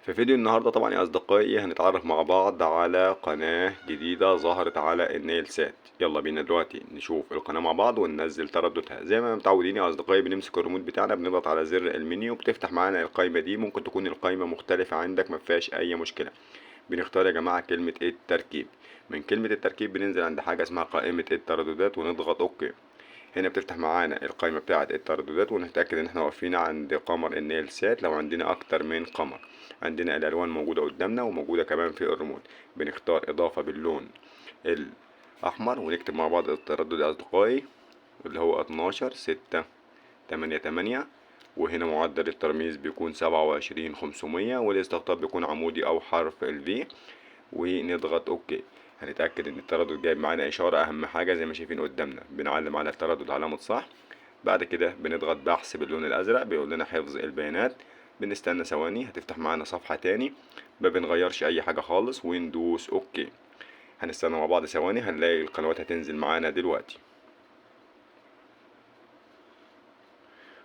في فيديو النهاردة طبعا يا أصدقائي هنتعرف مع بعض على قناة جديدة ظهرت على النيل سات. يلا بينا دلوقتي نشوف القناة مع بعض وننزل ترددها. زي ما متعودين يا أصدقائي بنمسك الريموت بتاعنا بنضغط على زر المنيو بتفتح معانا القائمة دي. ممكن تكون القائمة مختلفة عندك مفيهاش أي مشكلة. بنختار يا جماعة كلمة التركيب. من كلمة التركيب بننزل عند حاجة اسمها قائمة الترددات ونضغط أوكي. هنا بتفتح معانا القائمة بتاعة الترددات ونتأكد ان احنا واقفين عند قمر النيل سات. لو عندنا اكتر من قمر عندنا الالوان موجودة قدامنا وموجودة كمان في الريموت. بنختار اضافة باللون الاحمر ونكتب مع بعض التردد يا اصدقائي اللي هو 12 6 8 8. وهنا معدل الترميز بيكون 27 500 والاستقطاب بيكون عمودي او حرف الفي ونضغط اوكي. هنتأكد ان التردد جايب معانا اشارة. اهم حاجة زي ما شايفين قدامنا بنعلم على التردد علامة صح. بعد كده بنضغط بحث باللون الازرق بيقول لنا حفظ البيانات. بنستنى ثواني هتفتح معانا صفحة تاني. ما بنغيرش اي حاجة خالص وندوس اوكي. هنستنى مع بعض ثواني هنلاقي القنوات هتنزل معانا دلوقتي.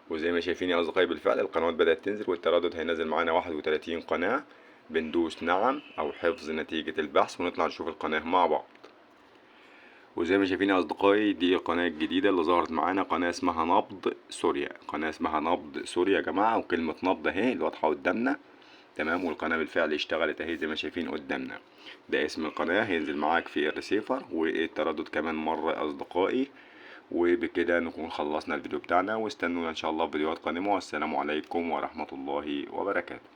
وزي ما شايفين يا اصدقائي بالفعل القنوات بدأت تنزل والتردد هينزل معانا 31 قناة. بندوس نعم او حفظ نتيجة البحث ونطلع نشوف القناة مع بعض. وزي ما شايفين يا اصدقائي دي القناة الجديدة اللي ظهرت معانا. قناة اسمها نبض سوريا. قناة اسمها نبض سوريا يا جماعة وكلمة نبض اهي اللي واضحة قدامنا. تمام. والقناة بالفعل اشتغلت اهي زي ما شايفين قدامنا. ده اسم القناة هينزل معاك في الريسيفر والتردد كمان مرة يا اصدقائي. وبكده نكون خلصنا الفيديو بتاعنا واستنونا ان شاء الله في فيديوهات قادمة. والسلام عليكم ورحمة الله وبركاته.